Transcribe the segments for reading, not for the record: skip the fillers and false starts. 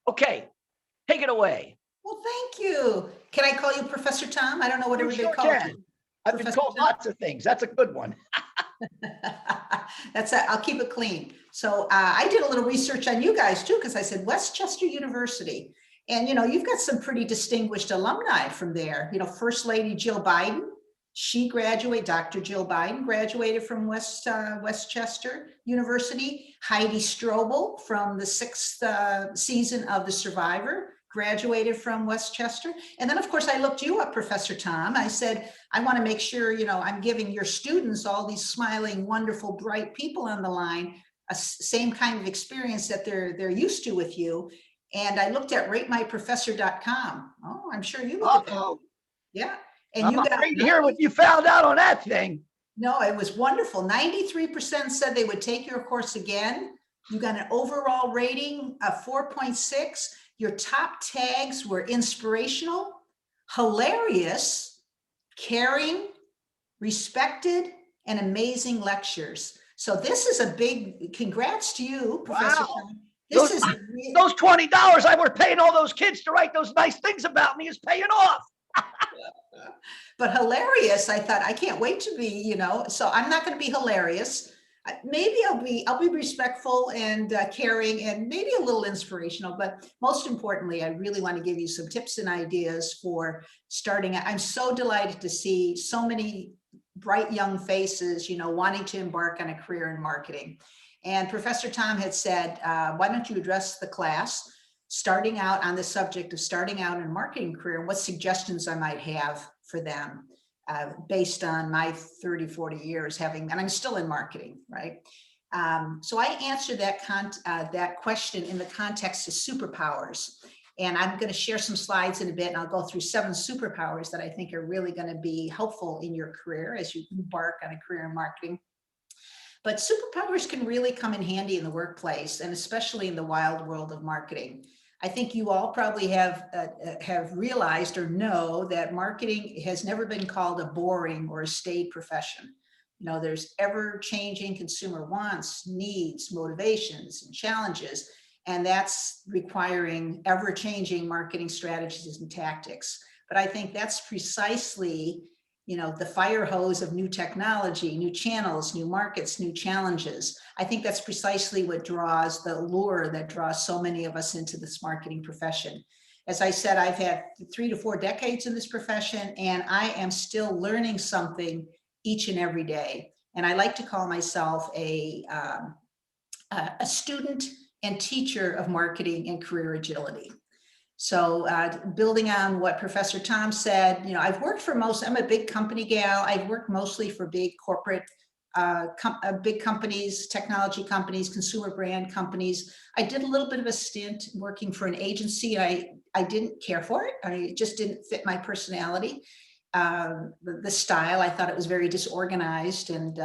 Okay, take it away. Well, thank you. Can I call you Professor Tom? I don't know what You everybody sure calls can. you. I've been Professor called Tom? lots of things. That's a good one. I'll keep it clean. So I did a little research on you guys too, because I said Westchester University. And, you've got some pretty distinguished alumni from there. First Lady Jill Biden, Dr. Jill Biden graduated from Westchester University. Heidi Strobel from the 6th season of The Survivor graduated from Westchester. And then, of course, I looked you up, Professor Tom. I said, I want to make sure, I'm giving your students, all these smiling, wonderful, bright people on the line, same kind of experience that they're used to with you. And I looked at ratemyprofessor.com. Oh, I'm sure you look at that. Uh-oh. Yeah. And I'm you got afraid to hear what you found out on that thing. No, it was wonderful. 93% said they would take your course again. You got an overall rating of 4.6. Your top tags were inspirational, hilarious, caring, respected, and amazing lectures. So this is a big congrats to you, Professor. Wow. This Those, is those $20 I were paying all those kids to write those nice things about me is paying off. But hilarious. I thought, I can't wait to be, so I'm not going to be hilarious. Maybe I'll be respectful and caring and maybe a little inspirational, but most importantly, I really want to give you some tips and ideas for starting. I'm so delighted to see so many bright young faces, wanting to embark on a career in marketing. And Professor Tom had said, why don't you address the class starting out on the subject of starting out in a marketing career and what suggestions I might have for them based on my 30, 40 years and I'm still in marketing, right? So I answered that question in the context of superpowers. And I'm going to share some slides in a bit, and I'll go through 7 superpowers that I think are really going to be helpful in your career as you embark on a career in marketing. But superpowers can really come in handy in the workplace, and especially in the wild world of marketing. I think you all probably have realized or know that marketing has never been called a boring or a staid profession. There's ever-changing consumer wants, needs, motivations, and challenges, and that's requiring ever-changing marketing strategies and tactics. But I think that's precisely the fire hose of new technology, new channels, new markets, new challenges. I think that's precisely what draws the lure that draws so many of us into this marketing profession. As I said, I've had 3 to 4 decades in this profession, and I am still learning something each and every day. And I like to call myself a student and teacher of marketing and career agility. So building on what Professor Tom said, I've worked for I'm a big company gal. I've worked mostly for big corporate, big companies, technology companies, consumer brand companies. I did a little bit of a stint working for an agency. I didn't care for it. It just didn't fit my personality. The style, I thought it was very disorganized. And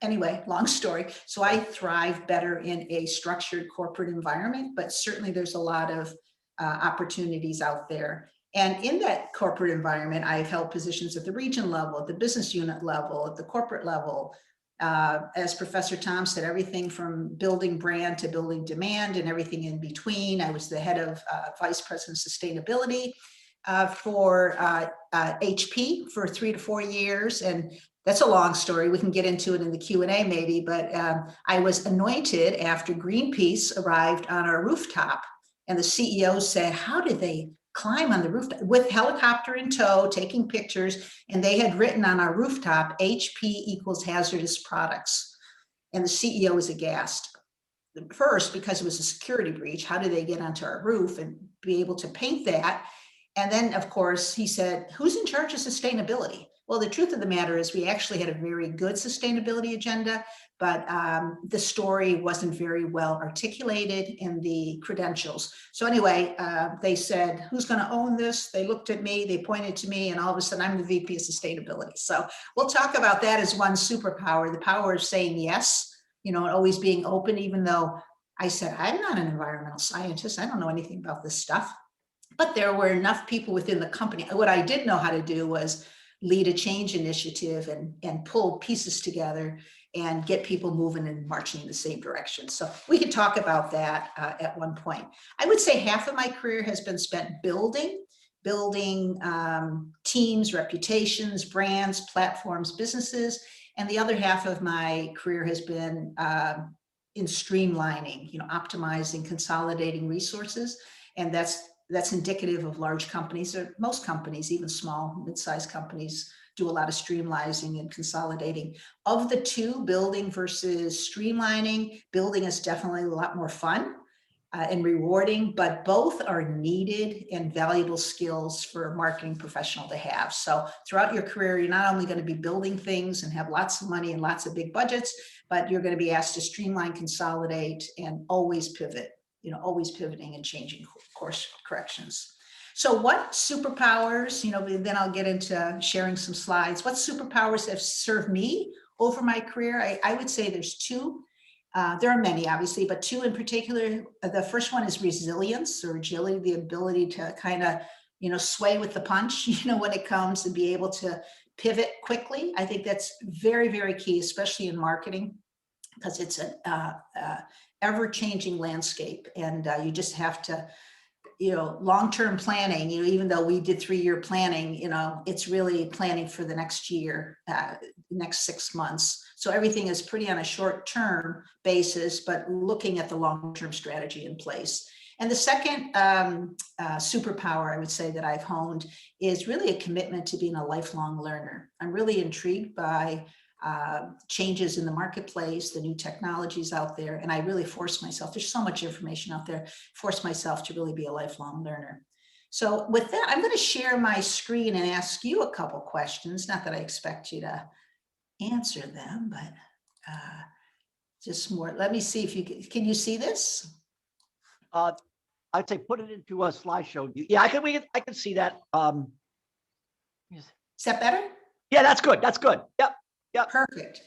anyway, long story. So I thrive better in a structured corporate environment, but certainly there's a lot of opportunities out there. And in that corporate environment, I've held positions at the region level, at the business unit level, at the corporate level. As Professor Tom said, everything from building brand to building demand and everything in between. I was the head of Vice President of Sustainability for HP for 3 to 4 years. And that's a long story. We can get into it in the Q&A maybe, but I was anointed after Greenpeace arrived on our rooftop. And the CEO said, how did they climb on the rooftop with helicopter in tow, taking pictures? And they had written on our rooftop, HP equals hazardous products. And the CEO was aghast. First, because it was a security breach. How did they get onto our roof and be able to paint that? And then, of course, he said, who's in charge of sustainability? Well, the truth of the matter is we actually had a very good sustainability agenda, but the story wasn't very well articulated in the credentials. So anyway, they said, who's going to own this? They looked at me, they pointed to me, and all of a sudden I'm the VP of sustainability. So we'll talk about that as one superpower, the power of saying yes, and always being open, even though I said, I'm not an environmental scientist. I don't know anything about this stuff. But there were enough people within the company. What I did know how to do was lead a change initiative and pull pieces together and get people moving and marching in the same direction. So we could talk about that at one point. I would say half of my career has been spent building teams, reputations, brands, platforms, businesses. And the other half of my career has been in streamlining, optimizing, consolidating resources. And that's indicative of large companies, or most companies, even small, mid-sized companies, do a lot of streamlining and consolidating. Of the two, building versus streamlining, building is definitely a lot more fun and rewarding, but both are needed and valuable skills for a marketing professional to have. So throughout your career, you're not only going to be building things and have lots of money and lots of big budgets, but you're going to be asked to streamline, consolidate, and always pivot, always pivoting and changing course corrections. So what superpowers, then I'll get into sharing some slides. What superpowers have served me over my career? I would say there's two. There are many, obviously, but two in particular. The first one is resilience or agility, the ability to kind of, sway with the punch, when it comes to be able to pivot quickly. I think that's very, very key, especially in marketing, because it's an ever-changing landscape, and you just have to, long-term planning, even though we did 3-year planning, it's really planning for the next year, next 6 months. So everything is pretty on a short-term basis, but looking at the long-term strategy in place. And the second superpower I would say that I've honed is really a commitment to being a lifelong learner. I'm really intrigued by changes in the marketplace, the new technologies out there, and I really force myself, there's so much information out there, force myself to really be a lifelong learner. So with that, I'm going to share my screen and ask you a couple questions, not that I expect you to answer them, but just more, let me see if you can you see this? I'd say put it into a slideshow. Yeah, I can see that. Is that better? Yeah, that's good. That's good. Yep. Yep. Perfect.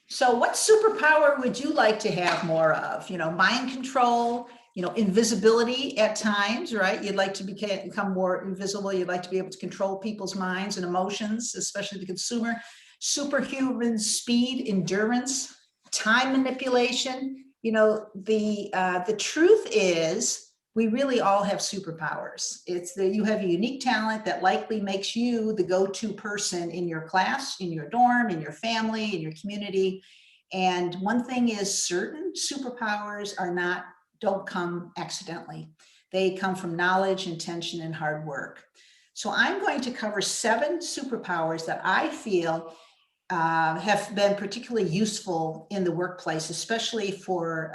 So what superpower would you like to have more of? Mind control, invisibility at times, right? You'd like to become more invisible. You'd like to be able to control people's minds and emotions, especially the consumer. Superhuman speed, endurance, time manipulation. The truth is, we really all have superpowers. It's that you have a unique talent that likely makes you the go-to person in your class, in your dorm, in your family, in your community. And one thing is certain, superpowers don't come accidentally. They come from knowledge, intention, and hard work. So I'm going to cover 7 superpowers that I feel have been particularly useful in the workplace, especially for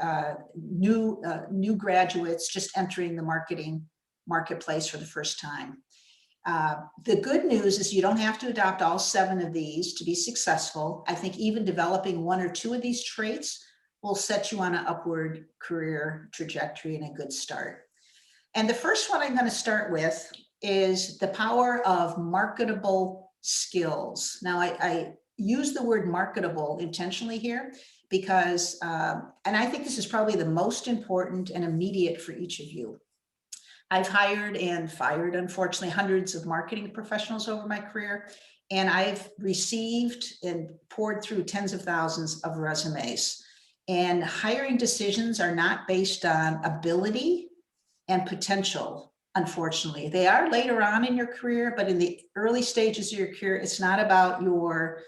new graduates just entering the marketing marketplace for the first time. The good news is you don't have to adopt all 7 of these to be successful. I think even developing 1 or 2 of these traits will set you on an upward career trajectory and a good start. And the first one I'm going to start with is the power of marketable skills. Now, I use the word marketable intentionally here because, and I think this is probably the most important and immediate for each of you. I've hired and fired, unfortunately, hundreds of marketing professionals over my career, and I've received and poured through tens of thousands of resumes. And hiring decisions are not based on ability and potential, unfortunately. They are later on in your career, but in the early stages of your career, it's not about your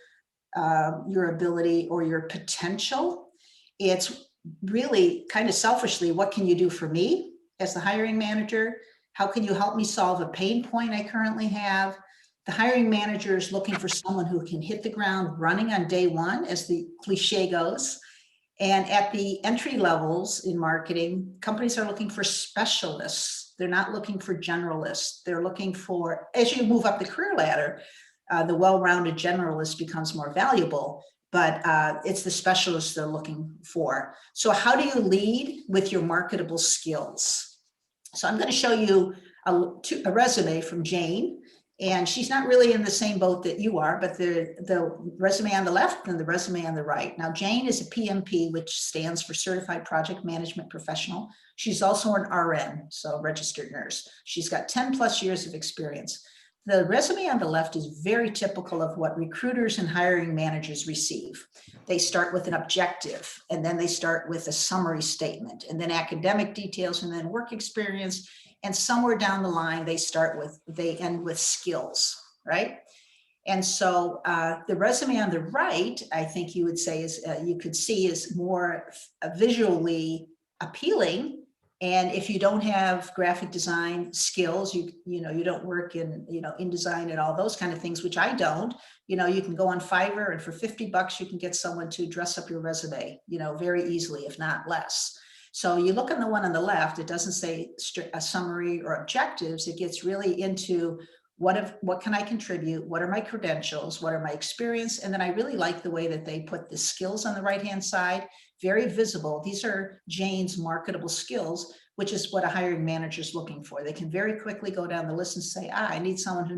ability or your potential. It's really kind of selfishly, what can you do for me as the hiring manager? How can you help me solve a pain point I currently have? The hiring manager is looking for someone who can hit the ground running on day one, as the cliche goes. And at the entry levels in marketing, companies are looking for specialists. They're not looking for generalists. They're looking for, as you move up the career ladder, the well-rounded generalist becomes more valuable, but it's the specialists they're looking for. So how do you lead with your marketable skills? So I'm going to show you a resume from Jane, and she's not really in the same boat that you are, but the resume on the left and the resume on the right. Now, Jane is a PMP, which stands for Certified Project Management Professional. She's also an RN, so registered nurse. She's got 10 plus years of experience. The resume on the left is very typical of what recruiters and hiring managers receive. They start with an objective, and then they start with a summary statement, and then academic details, and then work experience. And somewhere down the line, they end with skills, right? And so the resume on the right, I think you would say you could see is more visually appealing. And if you don't have graphic design skills, you don't work in InDesign and all those kind of things, which I don't, you can go on Fiverr, and for $50, you can get someone to dress up your resume, very easily, if not less. So you look on the one on the left, it doesn't say a summary or objectives. It gets really into what can I contribute? What are my credentials? What are my experience? And then I really like the way that they put the skills on the right-hand side, very visible. These are Jane's marketable skills, which is what a hiring manager is looking for. They can very quickly go down the list and say, I need someone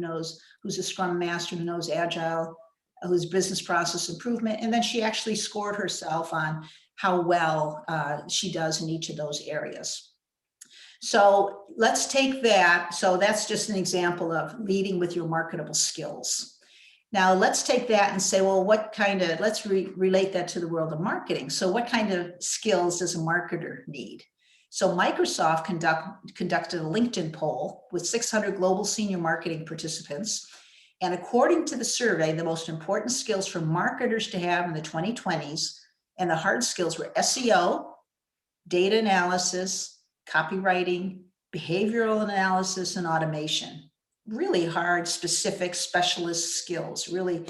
who's a Scrum Master, who knows Agile, who's business process improvement. And then she actually scored herself on how well she does in each of those areas. So let's take that. So that's just an example of leading with your marketable skills. Now let's take that and say, well, let's relate that to the world of marketing. So what kind of skills does a marketer need? So Microsoft conducted a LinkedIn poll with 600 global senior marketing participants. And according to the survey, the most important skills for marketers to have in the 2020s, and the hard skills were SEO, data analysis, copywriting, behavioral analysis, and automation. Really hard, specific, specialist skills, really,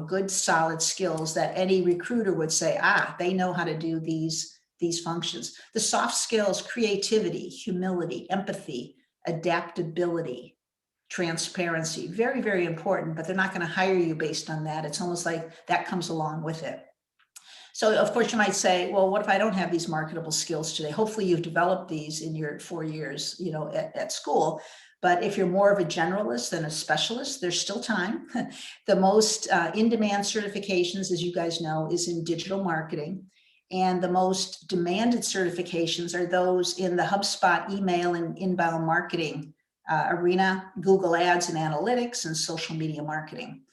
good, solid skills that any recruiter would say, they know how to do these functions. The soft skills, creativity, humility, empathy, adaptability, transparency, very, very important, but they're not going to hire you based on that. It's almost like that comes along with it. So of course you might say, well, what if I don't have these marketable skills today? Hopefully you've developed these in your 4 years, at school. But if you're more of a generalist than a specialist, there's still time. The most in-demand certifications, as you guys know, is in digital marketing. And the most demanded certifications are those in the HubSpot email and inbound marketing arena, Google Ads and analytics, and social media marketing.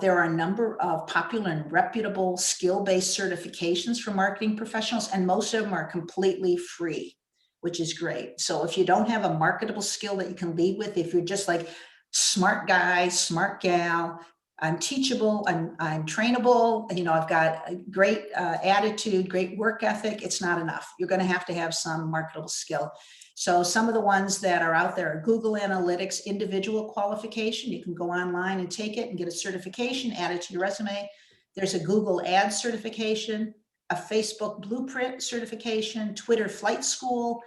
There are a number of popular and reputable skill-based certifications for marketing professionals, and most of them are completely free, which is great. So if you don't have a marketable skill that you can lead with, if you're just like smart guy, smart gal, I'm teachable, I'm trainable, I've got a great attitude, great work ethic, it's not enough. You're going to have some marketable skill. So some of the ones that are out there are Google Analytics individual qualification. You can go online and take it and get a certification, add it to your resume. There's a Google Ads certification, a Facebook Blueprint certification, Twitter Flight School,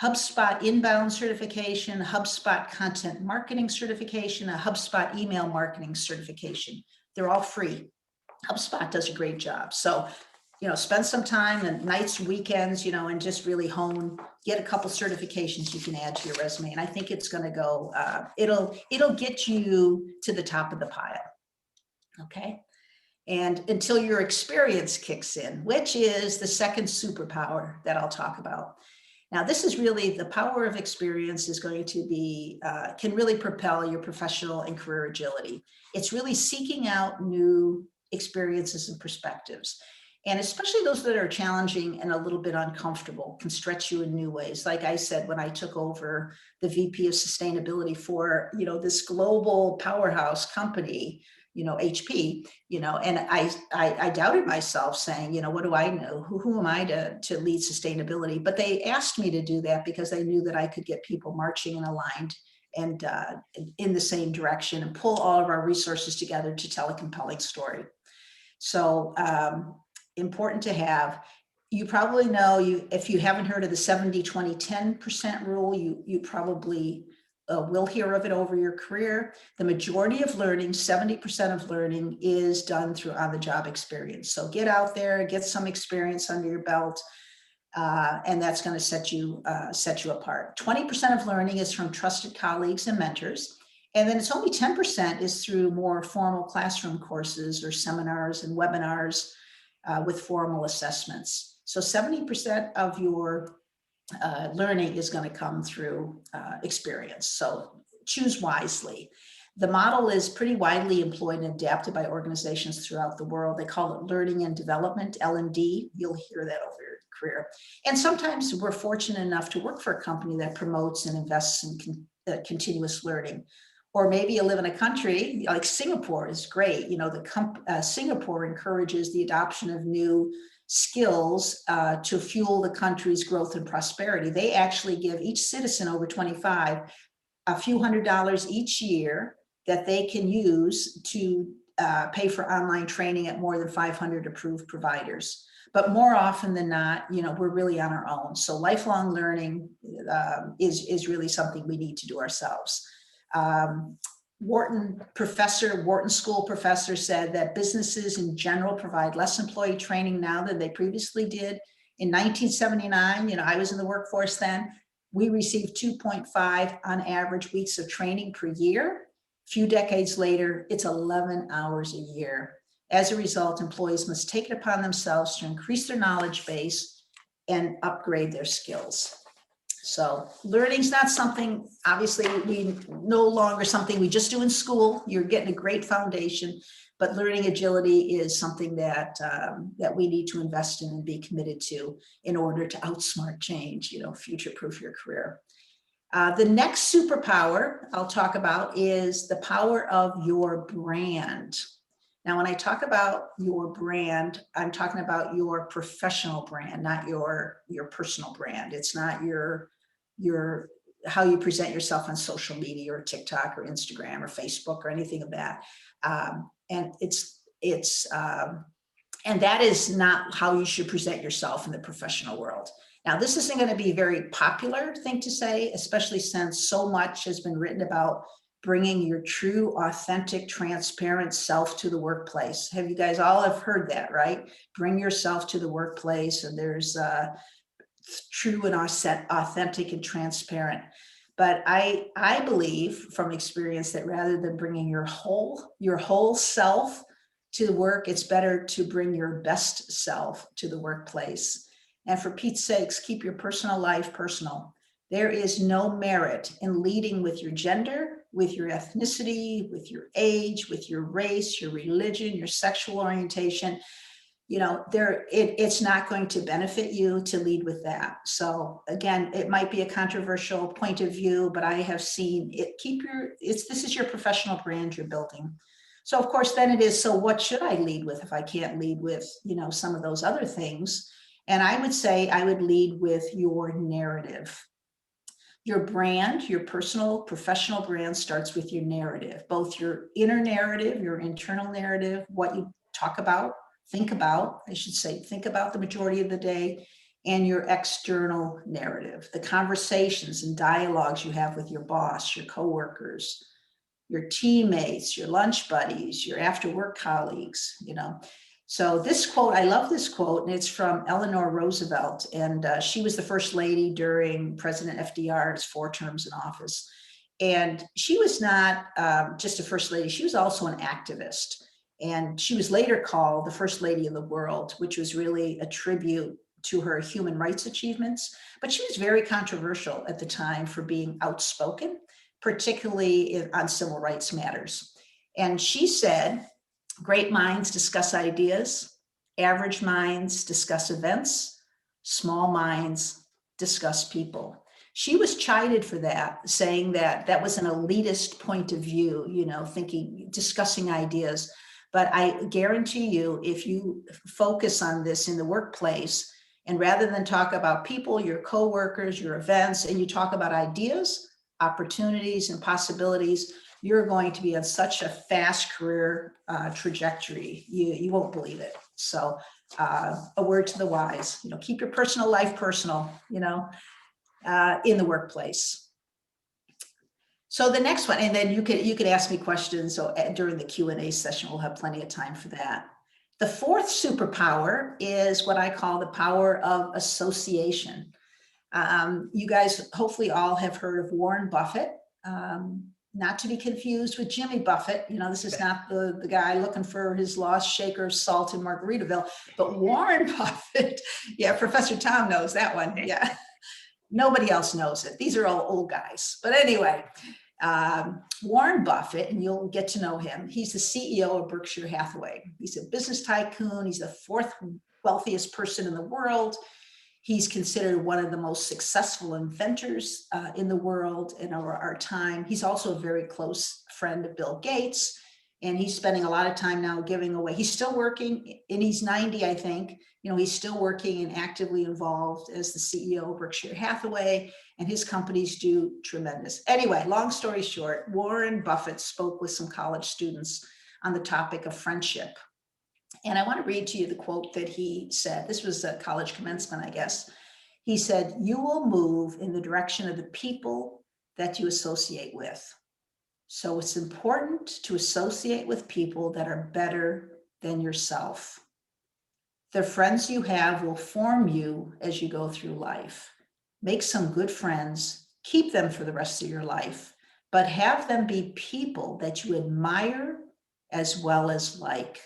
HubSpot Inbound certification, HubSpot Content Marketing certification, a HubSpot Email Marketing certification. They're all free. HubSpot does a great job. So spend some time and nights, weekends, and just really get a couple certifications you can add to your resume. And I think it's going to go, it'll get you to the top of the pile. Okay. And until your experience kicks in, which is the second superpower that I'll talk about. Now, this is really the power of experience is going to be, can really propel your professional and career agility. It's really seeking out new experiences and perspectives. And especially those that are challenging and a little bit uncomfortable can stretch you in new ways. Like I said, when I took over the VP of sustainability for, this global powerhouse company, HP, and I doubted myself saying, what do I know? Who am I to lead sustainability? But they asked me to do that because they knew that I could get people marching and aligned and in the same direction and pull all of our resources together to tell a compelling story. So, important to have. You probably know, if you haven't heard of the 70-20-10% rule, you probably will hear of it over your career. The majority of learning, 70% of learning, is done through on-the-job experience. So get out there, get some experience under your belt, and that's going to set you apart. 20% of learning is from trusted colleagues and mentors. And then it's only 10% is through more formal classroom courses or seminars and webinars with formal assessments. So 70% of your learning is going to come through experience. So choose wisely. The model is pretty widely employed and adapted by organizations throughout the world. They call it learning and development, L&D. You'll hear that over your career. And sometimes we're fortunate enough to work for a company that promotes and invests in continuous learning. Or maybe you live in a country like Singapore is great. You know, Singapore encourages the adoption of new skills to fuel the country's growth and prosperity. They actually give each citizen over 25 a few $100s each year that they can use to pay for online training at more than 500 approved providers. But more often than not, you know, we're really on our own. So lifelong learning is really something we need to do ourselves. Wharton School professor said that businesses in general provide less employee training now than they previously did. In 1979, you know, I was in the workforce then, we received 2.5 on average weeks of training per year. A few decades later, it's 11 hours a year. As a result, employees must take it upon themselves to increase their knowledge base and upgrade their skills. So learning's not something, obviously, we no longer something we just do in school. You're getting a great foundation, but learning agility is something that that we need to invest in and be committed to in order to outsmart change, you know, future-proof your career. The next superpower I'll talk about is the power of your brand. Now, when I talk about your brand, I'm talking about your professional brand, not your personal brand. It's not your how you present yourself on social media or TikTok or Instagram or Facebook or anything of that. And and that is not how you should present yourself in the professional world. Now, this isn't going to be a very popular thing to say, especially since so much has been written about bringing your true, authentic, transparent self to the workplace. Have you guys all have heard that, right? Bring yourself to the workplace, and there's true and authentic and transparent. But I believe from experience that rather than bringing your whole self to the work, it's better to bring your best self to the workplace. And for Pete's sakes, keep your personal life personal. There is no merit in leading with your gender, with your ethnicity, with your age, with your race, your religion, your sexual orientation. You know, it's not going to benefit you to lead with that. So again, it might be a controversial point of view, but I have seen it. This is your professional brand you're building. So of course, then it is, so what should I lead with if I can't lead with, you know, some of those other things? And I would say I would lead with your narrative. Your brand, your personal, professional brand starts with your narrative, both your inner narrative, your internal narrative, what you talk about, think about the majority of the day, and your external narrative, the conversations and dialogues you have with your boss, your coworkers, your teammates, your lunch buddies, your after work colleagues, you know. So this quote, I love this quote, and it's from Eleanor Roosevelt, and she was the first lady during President FDR's 4 terms in office. And she was not just a first lady, she was also an activist. And she was later called the first lady of the world, which was really a tribute to her human rights achievements. But she was very controversial at the time for being outspoken, particularly on civil rights matters. And she said, "Great minds discuss ideas, average minds discuss events, small minds discuss people." She was chided for that, saying that that was an elitist point of view, you know, discussing ideas. But I guarantee you, if you focus on this in the workplace, and rather than talk about people, your coworkers, your events, and you talk about ideas, opportunities, and possibilities, you're going to be on such a fast career trajectory. You won't believe it. So a word to the wise, you know, keep your personal life personal, you know, in the workplace. So the next one, and then you could ask me questions. So during the Q&A session, we'll have plenty of time for that. The 4th superpower is what I call the power of association. You guys hopefully all have heard of Warren Buffett, not to be confused with Jimmy Buffett. You know, this is not the guy looking for his lost shaker of salt in Margaritaville, but Warren Buffett. Yeah, Professor Tom knows that one. Yeah, nobody else knows it. These are all old guys. But anyway, Warren Buffett, and you'll get to know him. He's the CEO of Berkshire Hathaway. He's a business tycoon. He's the fourth wealthiest person in the world. He's considered one of the most successful inventors in the world in our time. He's also a very close friend of Bill Gates, and he's spending a lot of time now giving away. He's still working, and he's 90, I think. He's still working and actively involved as the CEO of Berkshire Hathaway, and his companies do tremendous. Anyway, long story short, Warren Buffett spoke with some college students on the topic of friendship. And I want to read to you the quote that he said. This was a college commencement, I guess. He said, "You will move in the direction of the people that you associate with. So it's important to associate with people that are better than yourself. The friends you have will form you as you go through life. Make some good friends, keep them for the rest of your life, but have them be people that you admire as well as like."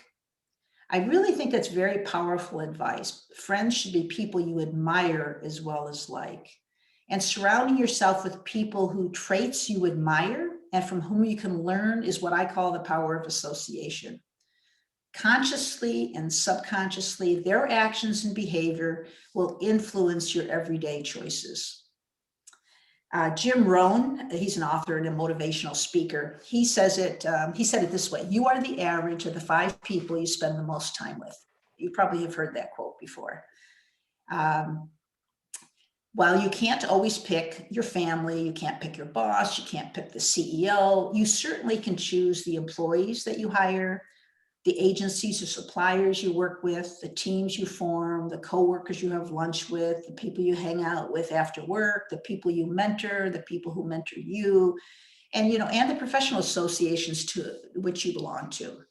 I really think that's very powerful advice. Friends should be people you admire as well as like. And surrounding yourself with people whose traits you admire and from whom you can learn is what I call the power of association. Consciously and subconsciously, their actions and behavior will influence your everyday choices. Jim Rohn, he's an author and a motivational speaker. He said it this way: "You are the average of the 5 people you spend the most time with." You probably have heard that quote before. While you can't always pick your family, you can't pick your boss, you can't pick the CEO, you certainly can choose the employees that you hire, the agencies or suppliers you work with, the teams you form, the coworkers you have lunch with, the people you hang out with after work, the people you mentor, the people who mentor you, and the professional associations to which you belong to.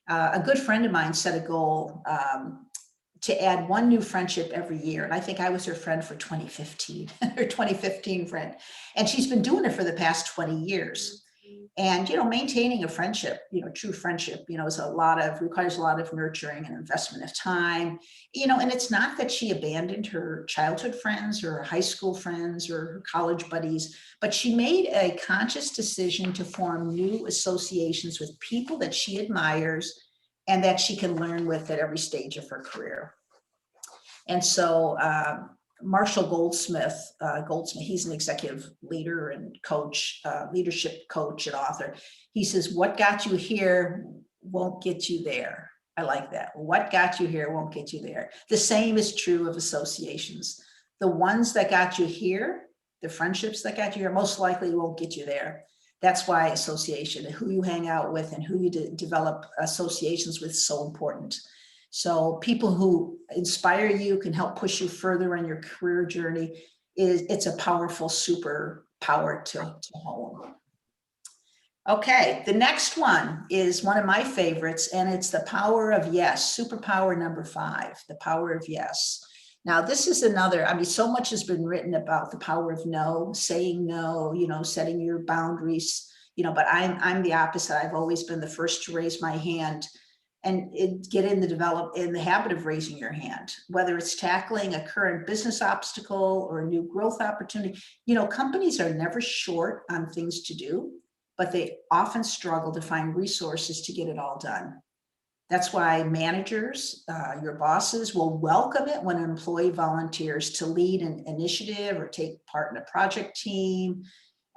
A good friend of mine set a goal to add 1 new friendship every year, and I think I was her friend for 2015, her 2015 friend, and she's been doing it for the past 20 years. And, maintaining a friendship, true friendship, requires a lot of nurturing and investment of time, and it's not that she abandoned her childhood friends or her high school friends or her college buddies, but she made a conscious decision to form new associations with people that she admires and that she can learn with at every stage of her career. And so, Marshall Goldsmith, he's an executive leader and coach, leadership coach and author. He says, "What got you here won't get you there." I like that. What got you here won't get you there. The same is true of associations. The ones that got you here, the friendships that got you here, most likely won't get you there. That's why association, who you hang out with and who you develop associations with, is so important. So people who inspire you, can help push you further on your career journey. It's a powerful superpower to hone. Okay, the next one is one of my favorites, and it's the power of yes, superpower number 5, the power of yes. Now, this is another, so much has been written about the power of no, saying no, setting your boundaries, but I'm the opposite. I've always been the first to raise my hand and get in the habit of raising your hand, whether it's tackling a current business obstacle or a new growth opportunity. Companies are never short on things to do, but they often struggle to find resources to get it all done. That's why managers, your bosses, will welcome it when an employee volunteers to lead an initiative or take part in a project team,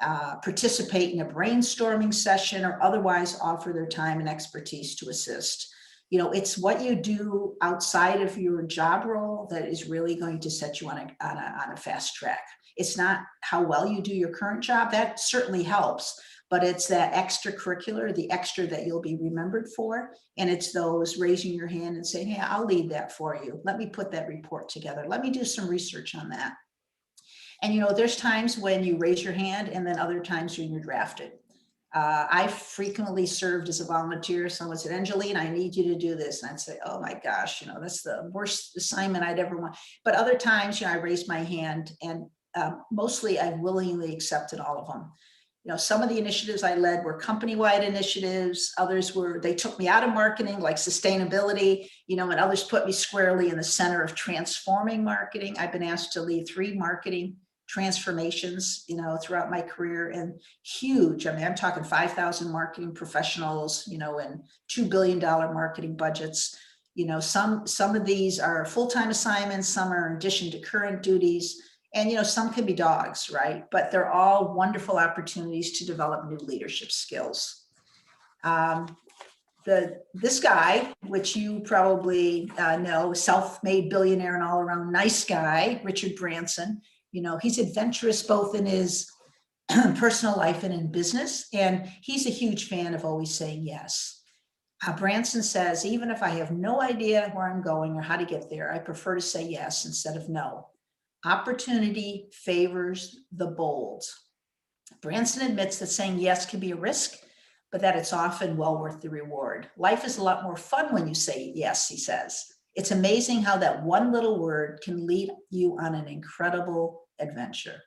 participate in a brainstorming session, or otherwise offer their time and expertise to assist. It's what you do outside of your job role that is really going to set you on a fast track. It's not how well you do your current job. That certainly helps, but it's that extracurricular, the extra that you'll be remembered for. And it's those raising your hand and saying, "Hey, I'll lead that for you. Let me put that report together. Let me do some research on that." And there's times when you raise your hand and then other times when you're drafted. I frequently served as a volunteer. Someone said, "Engelina, I need you to do this." And I'd say, "Oh my gosh, that's the worst assignment I'd ever want." But other times, I raised my hand, and mostly I've willingly accepted all of them. Some of the initiatives I led were company-wide initiatives. Others they took me out of marketing, like sustainability, and others put me squarely in the center of transforming marketing. I've been asked to lead 3 marketing transformations, throughout my career, and huge. I mean, I'm talking 5,000 marketing professionals, and $2 billion marketing budgets. Some of these are full-time assignments, some are in addition to current duties, and some can be dogs, right? But they're all wonderful opportunities to develop new leadership skills. This guy, which you probably know, self-made billionaire and all around nice guy, Richard Branson, he's adventurous both in his personal life and in business, and he's a huge fan of always saying yes. Branson says, even if I have no idea where I'm going or how to get there, I prefer to say yes instead of no. Opportunity favors the bold. Branson admits that saying yes can be a risk, but that it's often well worth the reward. Life is a lot more fun when you say yes, he says. It's amazing how that one little word can lead you on an incredible adventure.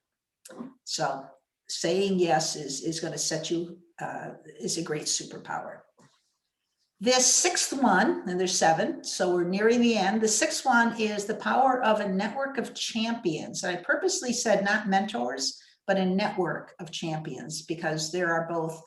So saying yes is going to set you, is a great superpower. This sixth one, and there's 7, so we're nearing the end. The sixth one is the power of a network of champions. I purposely said not mentors, but a network of champions, because there are both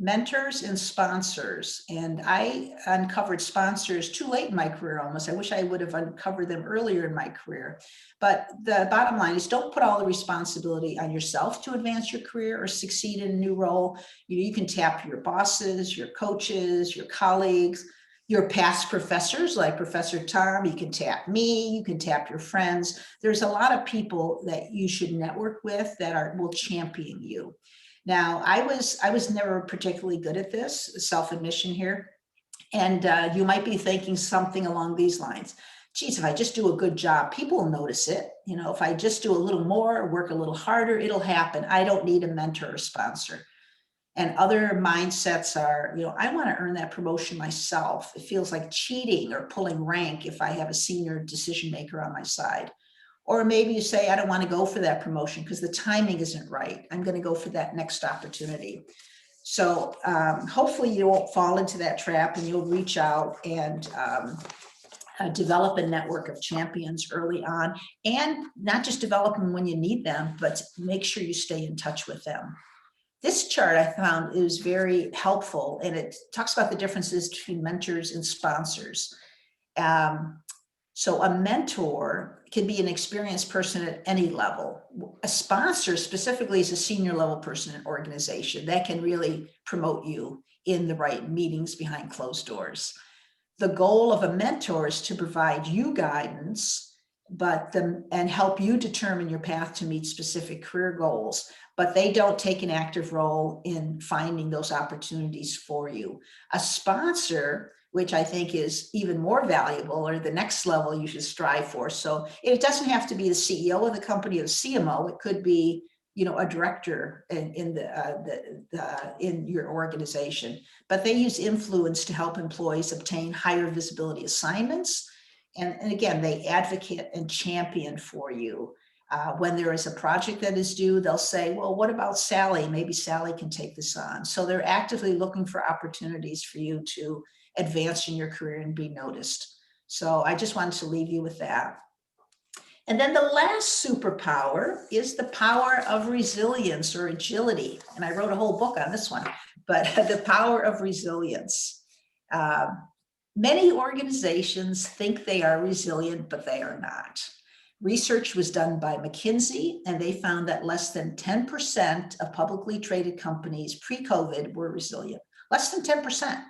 mentors and sponsors. And I uncovered sponsors too late in my career almost. I wish I would have uncovered them earlier in my career. But the bottom line is, don't put all the responsibility on yourself to advance your career or succeed in a new role. You can tap your bosses, your coaches, your colleagues, your past professors like Professor Tom. You can tap me, you can tap your friends. There's a lot of people that you should network with that will champion you. Now, I was never particularly good at this, self-admission here. And you might be thinking something along these lines. Geez, if I just do a good job, people will notice it. If I just do a little more, work a little harder, it'll happen. I don't need a mentor or sponsor. And other mindsets are, I want to earn that promotion myself. It feels like cheating or pulling rank if I have a senior decision maker on my side. Or maybe you say, I don't want to go for that promotion because the timing isn't right. I'm going to go for that next opportunity. So hopefully you won't fall into that trap, and you'll reach out and develop a network of champions early on, and not just develop them when you need them, but make sure you stay in touch with them. This chart I found is very helpful, and it talks about the differences between mentors and sponsors. So a mentor can be an experienced person at any level. A sponsor specifically is a senior level person in an organization that can really promote you in the right meetings behind closed doors. The goal of a mentor is to provide you guidance, and help you determine your path to meet specific career goals, but they don't take an active role in finding those opportunities for you. A sponsor, which I think is even more valuable, or the next level you should strive for. So it doesn't have to be the CEO of the company or the CMO. It could be, a director in your organization. But they use influence to help employees obtain higher visibility assignments. And again, they advocate and champion for you. When there is a project that is due, they'll say, well, what about Sally? Maybe Sally can take this on. So they're actively looking for opportunities for you to advance in your career and be noticed. So I just wanted to leave you with that. And then the last superpower is the power of resilience or agility. And I wrote a whole book on this one, but the power of resilience. Many organizations think they are resilient, but they are not. Research was done by McKinsey, and they found that less than 10% of publicly traded companies pre-COVID were resilient. Less than 10%.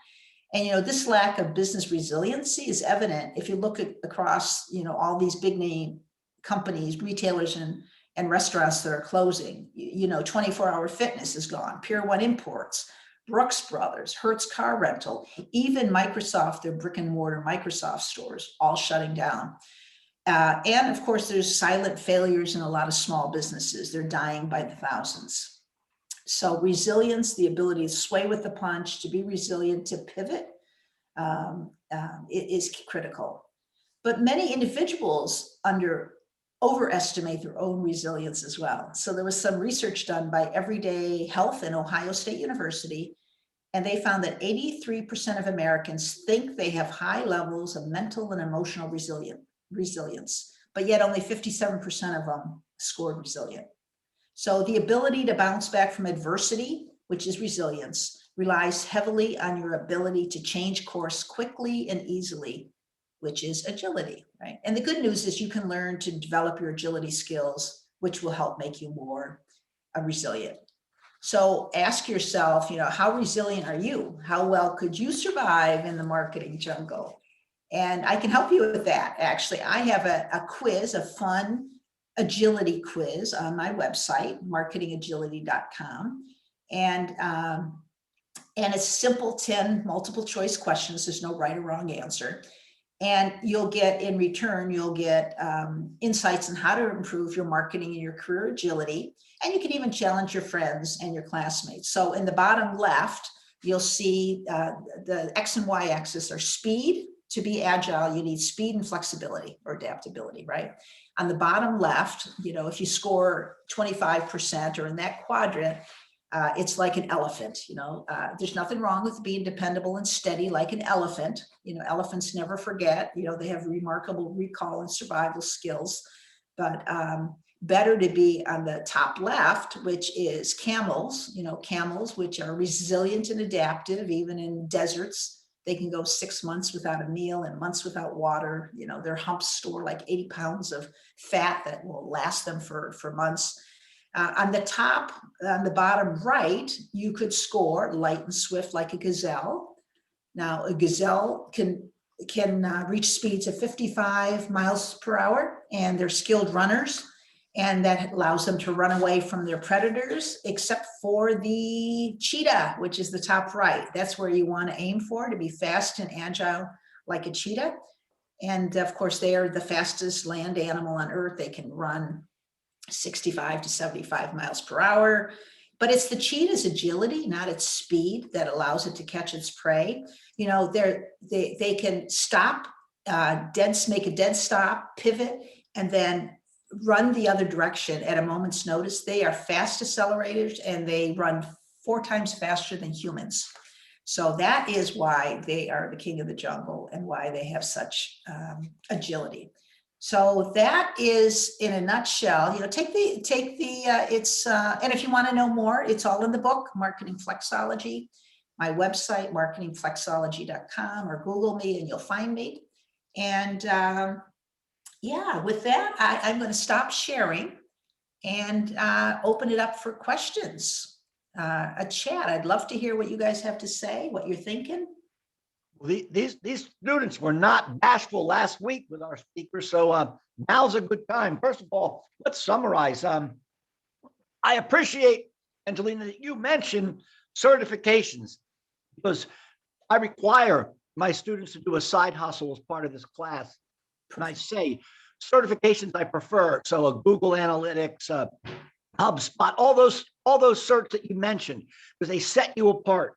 And this lack of business resiliency is evident if you look across all these big name companies, retailers and restaurants that are closing. 24-Hour Fitness is gone, Pier 1 Imports, Brooks Brothers, Hertz Car Rental, even Microsoft, their brick and mortar Microsoft stores, all shutting down. And of course, there's silent failures in a lot of small businesses. They're dying by the thousands. So resilience, the ability to sway with the punch, to be resilient, to pivot, is critical. But many individuals overestimate their own resilience as well. So there was some research done by Everyday Health and Ohio State University, and they found that 83% of Americans think they have high levels of mental and emotional resilience, but yet only 57% of them scored resilient. So the ability to bounce back from adversity, which is resilience, relies heavily on your ability to change course quickly and easily, which is agility, right? And the good news is you can learn to develop your agility skills, which will help make you more resilient. So ask yourself, how resilient are you? How well could you survive in the marketing jungle? And I can help you with that. Actually, I have a quiz, a fun agility quiz on my website, marketingagility.com. And it's simple 10 multiple choice questions. There's no right or wrong answer. And you'll get, in return, insights on how to improve your marketing and your career agility. And you can even challenge your friends and your classmates. So in the bottom left, you'll see the X and Y axis are speed. To be agile, you need speed and flexibility or adaptability, right? On the bottom left, if you score 25% or in that quadrant, it's like an elephant, there's nothing wrong with being dependable and steady like an elephant. Elephants never forget, they have remarkable recall and survival skills, but better to be on the top left, which is camels, camels, which are resilient and adaptive, even in deserts. They can go 6 months without a meal and months without water. Their humps store like 80 pounds of fat that will last them for months. On the bottom right, you could score light and swift like a gazelle. Now, a gazelle can reach speeds of 55 miles per hour, and they're skilled runners, and that allows them to run away from their predators, except for the cheetah, which is the top right. That's where you want to aim for, to be fast and agile like a cheetah. And of course, they are the fastest land animal on Earth. They can run 65 to 75 miles per hour. But it's the cheetah's agility, not its speed, that allows it to catch its prey. They can stop, make a dead stop, pivot, and then run the other direction at a moment's notice. They are fast accelerators, and they run 4 times faster than humans. So that is why they are the king of the jungle and why they have such agility. So that is, in a nutshell, and if you want to know more, it's all in the book, Marketing Flexology, my website, marketingflexology.com, or Google me and you'll find me. And with that, I'm going to stop sharing and open it up for questions, a chat. I'd love to hear what you guys have to say, what you're thinking. These students were not bashful last week with our speakers, so now's a good time. First of all, let's summarize. I appreciate, Engelina, that you mentioned certifications, because I require my students to do a side hustle as part of this class. And I say certifications I prefer. So a Google Analytics, HubSpot, all those certs that you mentioned, because they set you apart.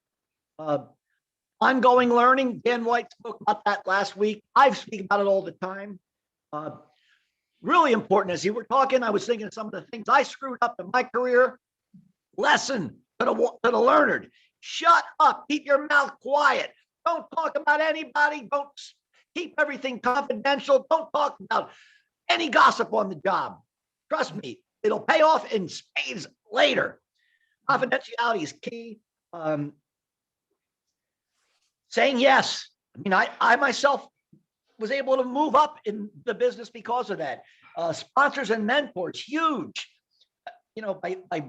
Ongoing learning, Dan White spoke about that last week. I speak about it all the time. Really important. As you were talking, I was thinking of some of the things I screwed up in my career. Lesson to the learned: shut up, keep your mouth quiet. Don't talk about anybody. Don't keep everything confidential. Don't talk about any gossip on the job. Trust me, it'll pay off in spades later. Confidentiality is key. Saying yes. I mean, I myself was able to move up in the business because of that. Sponsors and mentors, huge. By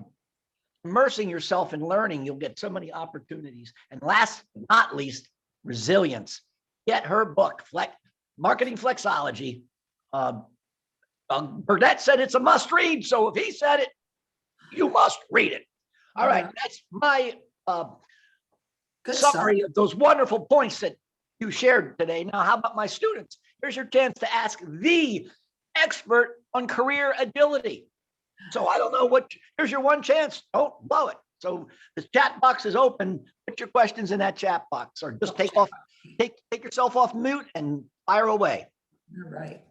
immersing yourself in learning, you'll get so many opportunities. And last but not least, resilience. Get her book, Marketing Flexology. Burdett said it's a must read. So if he said it, you must read it. All right, that's my summary of those wonderful points that you shared today. Now, how about my students? Here's your chance to ask the expert on career agility. So I don't know here's your one chance. Don't blow it. So the chat box is open. Put your questions in that chat box, or just take yourself off mute and fire away. All right.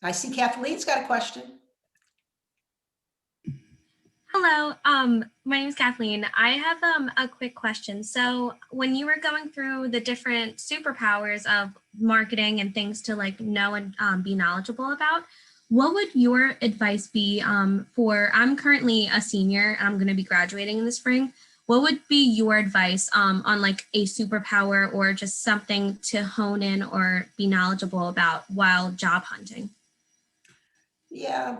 I see Kathleen's got a question. Hello, my name is Kathleen. I have a quick question. So when you were going through the different superpowers of marketing and things to like know and be knowledgeable about, what would your advice be for, I'm currently a senior and I'm going to be graduating in the spring. What would be your advice on like a superpower or just something to hone in or be knowledgeable about while job hunting? Yeah.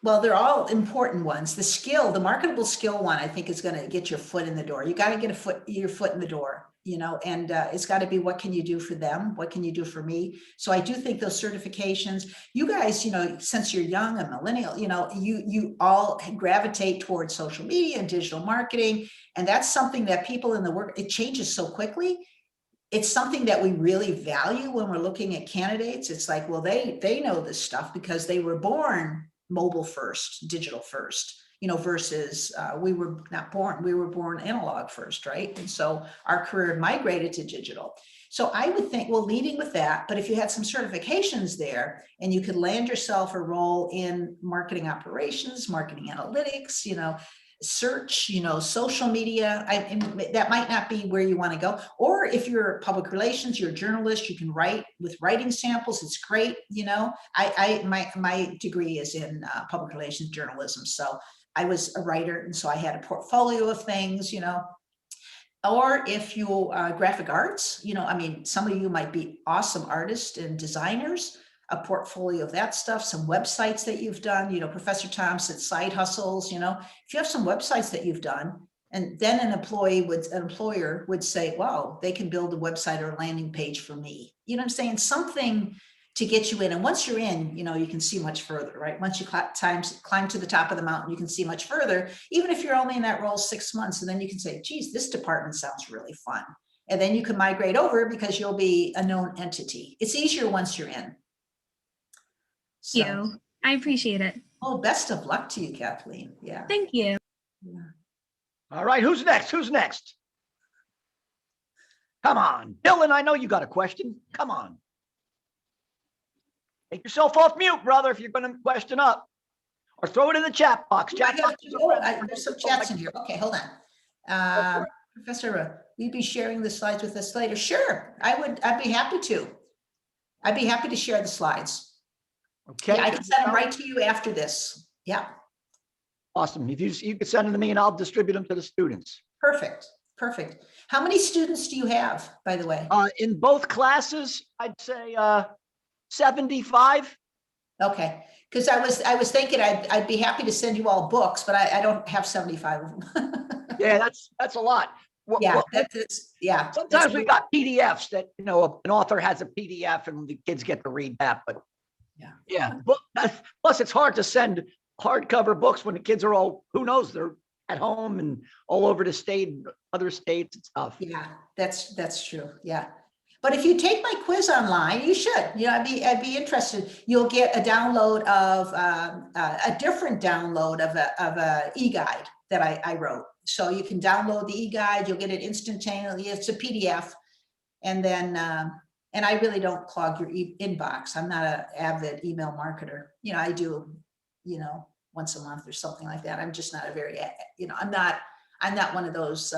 Well, they're all important ones. The skill, the marketable skill one, I think is going to get your foot in the door. You got to get your foot in the door, and it's got to be, what can you do for them? What can you do for me? So I do think those certifications, you guys, since you're young and millennial, you all gravitate towards social media and digital marketing. And that's something that people in the work, it changes so quickly. It's something that we really value when we're looking at candidates. It's like, well, they know this stuff because they were born mobile first, digital first, versus we were not born, we were born analog first, right? And so our career migrated to digital. So I would think, well, leading with that, but if you had some certifications there and you could land yourself a role in marketing operations, marketing analytics, search, social media, that might not be where you want to go. Or if you're public relations, you're a journalist, you can write with writing samples. It's great. My degree is in public relations journalism. So I was a writer. And so I had a portfolio of things, or if you graphic arts, some of you might be awesome artists and designers, a portfolio of that stuff, some websites that you've done, Professor Tom said side hustles, if you have some websites that you've done, and then an employer would say, wow, they can build a website or a landing page for me. You know what I'm saying? Something to get you in. And once you're in, you can see much further, right? Once you climb to the top of the mountain, you can see much further, even if you're only in that role 6 months. And then you can say, geez, this department sounds really fun. And then you can migrate over because you'll be a known entity. It's easier once you're in. So, Thank you. I appreciate it. Oh, best of luck to you, Kathleen. Yeah. Thank you. Yeah. All right, who's next? Who's next? Come on, Dylan, I know you got a question. Come on. Take yourself off mute, brother, if you're going to question up. Or throw it in the chat box. There's some chats in here. Okay, hold on. Professor, will you be sharing the slides with us later? Sure, I'd be happy to. I'd be happy to share the slides. Okay. Yeah, I can send them right to you after this. Yeah. Awesome. If you could send them to me and I'll distribute them to the students. Perfect. Perfect. How many students do you have, by the way? In both classes, I'd say 75. Okay. Because I was thinking I'd be happy to send you all books, but I don't have 75 of them. Yeah, that's a lot. Yeah, yeah. Sometimes we got PDFs that, an author has a PDF and the kids get to read that, but yeah. But plus it's hard to send hardcover books when the kids are all, who knows, they're at home and all over the state, other states and stuff. Yeah, that's true. Yeah. But if you take my quiz online, you should, I'd be interested. You'll get a download of a different download of a e-guide that I wrote. So you can download the e-guide, you'll get it instantaneously. It's a PDF. And then, and I really don't clog your inbox. I'm not an avid email marketer. I do, once a month or something like that. I'm just not a very, I'm not one of those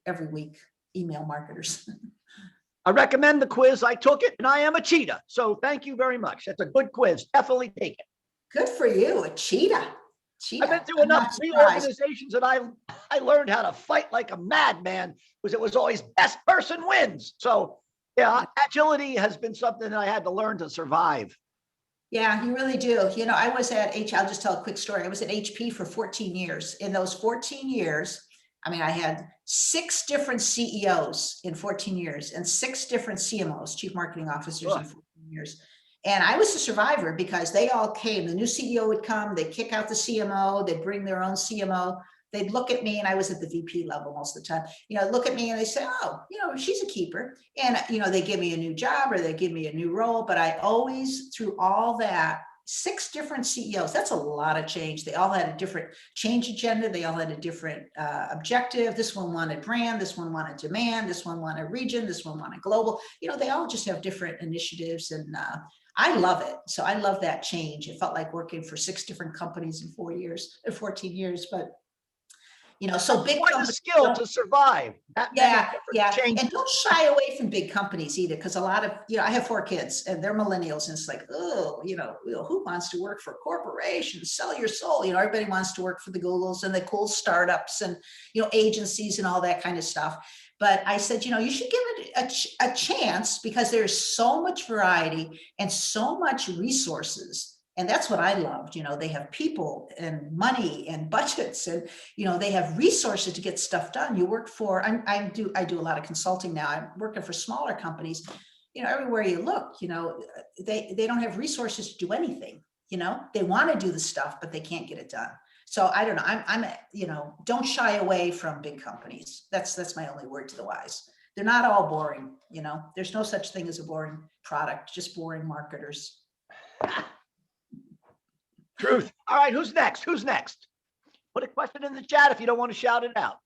every week email marketers. I recommend the quiz. I took it and I am a cheetah. So thank you very much. That's a good quiz. Definitely take it. Good for you, a cheetah. I've been through enough reorganizations that I learned how to fight like a madman, because it was always best person wins. So yeah, agility has been something that I had to learn to survive. Yeah, you really do. I was at I'll just tell a quick story. I was at HP for 14 years. In those 14 years, I had 6 different CEOs in 14 years and 6 different CMOs, chief marketing officers, in 14 years. And I was a survivor because they all came. The new CEO would come, they'd kick out the CMO, they'd bring their own CMO. They'd look at me, and I was at the VP level most of the time, look at me and they say, oh, she's a keeper. And, they give me a new job or they give me a new role. But I always, through all that, 6 different CEOs, that's a lot of change. They all had a different change agenda. They all had a different objective. This one wanted brand, this one wanted demand, this one wanted region, this one wanted global. They all just have different initiatives. And I love it. So I love that change. It felt like working for 6 different companies in 4 years, 14 years, but so big Quite a companies. skill to survive that many Yeah, different yeah. changes. And don't shy away from big companies either, because a lot of, I have 4 kids and they're millennials, and it's like, oh, who wants to work for a corporation? Sell your soul. Everybody wants to work for the Googles and the cool startups and, agencies and all that kind of stuff. But I said, you should give it a chance, because there's so much variety and so much resources. And that's what I loved. They have people and money and budgets, and they have resources to get stuff done. You work for, I do a lot of consulting now. I'm working for smaller companies. Everywhere you look, they don't have resources to do anything. They want to do the stuff, but they can't get it done. So I don't know. Don't shy away from big companies. That's my only word to the wise. They're not all boring. There's no such thing as a boring product, just boring marketers. Truth. All right, who's next? Put a question in the chat if you don't want to shout it out.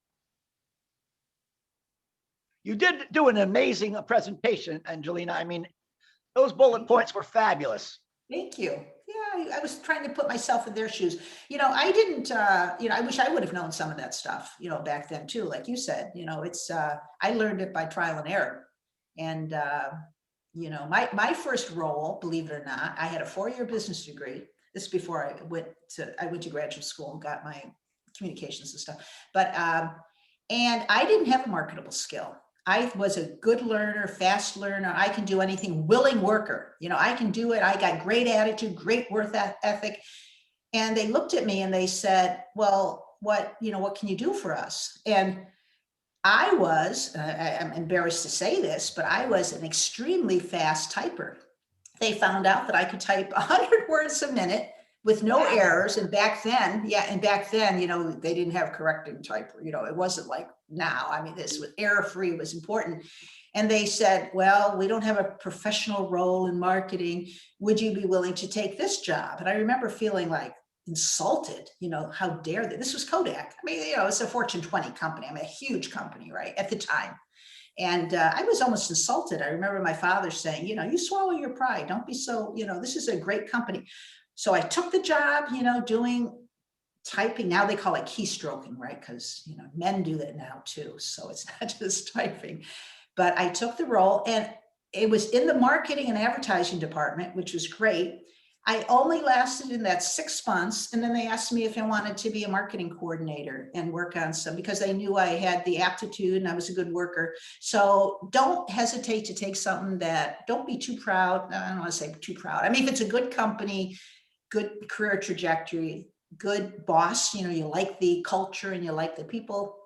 You did do an amazing presentation, Angelina. I mean, those bullet points were fabulous. Thank you. Yeah, I was trying to put myself in their shoes. I didn't, I wish I would have known some of that stuff, back then too. Like you said, it's, I learned it by trial and error. And, my first role, believe it or not, I had a 4-year business degree. This is before I went to graduate school and got my communications and stuff. But, and I didn't have a marketable skill. I was a good learner, fast learner. I can do anything, willing worker. I can do it. I got great attitude, great work ethic. And they looked at me and they said, well, what can you do for us? And I was, I'm embarrassed to say this, but I was an extremely fast typer. They found out that I could type 100 words a minute with no errors. And back then, they didn't have correcting typer. It wasn't like now. I mean, this was error-free was important. And they said, well, we don't have a professional role in marketing. Would you be willing to take this job? And I remember feeling like insulted, how dare they? This was Kodak. I mean, it's a Fortune 20 company. I mean, a huge company, right, at the time. And I was almost insulted. I remember my father saying, you swallow your pride. Don't be so, this is a great company. So I took the job, doing typing. Now they call it keystroking, right? Because, men do that now too. So it's not just typing. But I took the role, and it was in the marketing and advertising department, which was great. I only lasted in that 6 months. And then they asked me if I wanted to be a marketing coordinator and work on some, because they knew I had the aptitude and I was a good worker. So don't hesitate to take something don't be too proud. I don't want to say too proud. I mean, if it's a good company, good career trajectory, good boss, you like the culture and you like the people,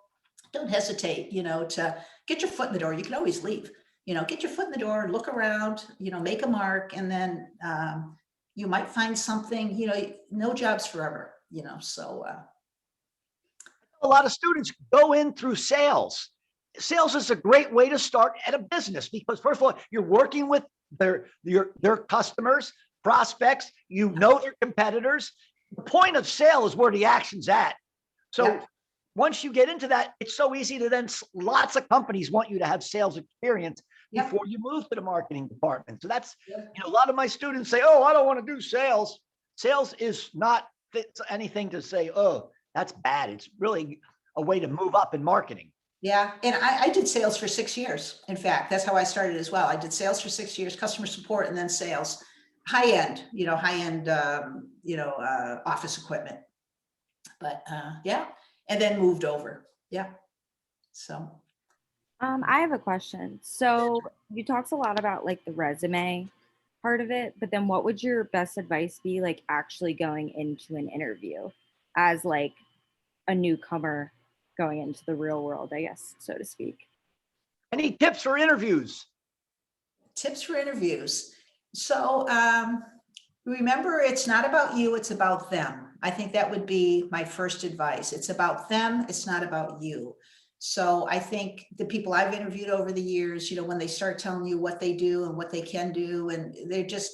don't hesitate, to get your foot in the door. You can always leave, get your foot in the door, look around, make a mark, and then, you might find something, no job's forever, so. A lot of students go in through sales. Sales is a great way to start at a business, because first of all, you're working with their customers, prospects, their competitors. The point of sale is where the action's at. So once you get into that, it's so easy to then, lots of companies want you to have sales experience before you move to the marketing department. So that's, a lot of my students say, oh, I don't want to do sales. Sales is not anything to say, oh, that's bad. It's really a way to move up in marketing. Yeah. And I did sales for 6 years. In fact, that's how I started as well. I did sales for 6 years, customer support, and then sales, high end office equipment. But and then moved over. Yeah. So. I have a question. So you talked a lot about like the resume part of it, but then what would your best advice be, like actually going into an interview as like a newcomer going into the real world, I guess, so to speak? Any tips for interviews? Tips for interviews. So remember, it's not about you, it's about them. I think that would be my first advice. It's about them, it's not about you. So I think the people I've interviewed over the years, when they start telling you what they do and what they can do, and they're just,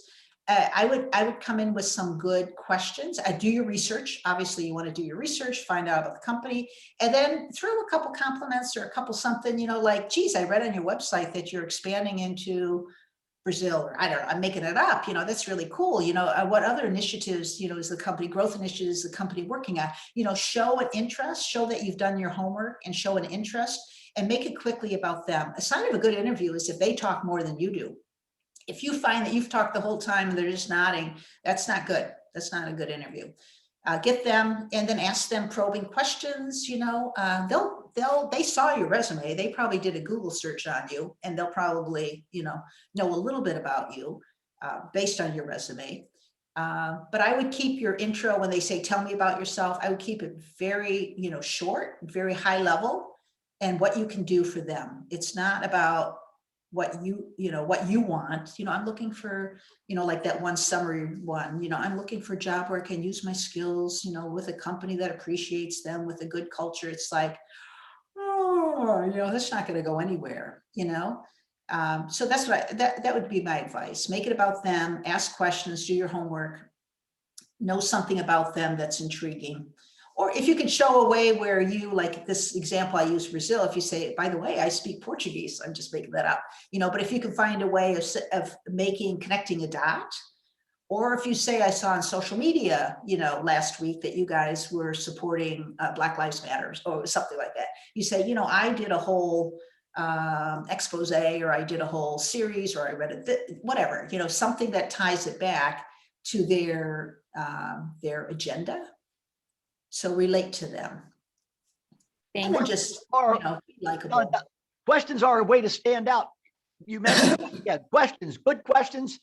I would come in with some good questions. I do your research. Obviously, you want to do your research, find out about the company, and then throw a couple compliments or a couple something, like, geez, I read on your website that you're expanding into Brazil, or I don't know, I'm making it up, that's really cool. What other initiatives, is the company, growth initiatives, the company working on, show an interest, show that you've done your homework and show an interest, and make it quickly about them. A sign of a good interview is if they talk more than you do. If you find that you've talked the whole time and they're just nodding, that's not good. That's not a good interview. Get them and then ask them probing questions. They saw your resume. They probably did a Google search on you, and they'll probably, know a little bit about you based on your resume. But I would keep your intro when they say, tell me about yourself. I would keep it very, short, very high level, and what you can do for them. It's not about what what you want. I'm looking for, like that one summary one, I'm looking for a job where I can use my skills, with a company that appreciates them, with a good culture. It's like, oh, that's not going to go anywhere, so that's what that would be my advice. Make it about them, ask questions, do your homework, know something about them that's intriguing. Or if you can show a way where you, like this example I use Brazil, if you say, by the way, I speak Portuguese, I'm just making that up, but if you can find a way of connecting a dot, or if you say, I saw on social media, last week that you guys were supporting Black Lives Matters or something like that. You say, I did a whole expose, or I did a whole series, or I read it, whatever, something that ties it back to their agenda. So relate to them. And then just, be likable. Questions are a way to stand out. You mentioned, questions, good questions.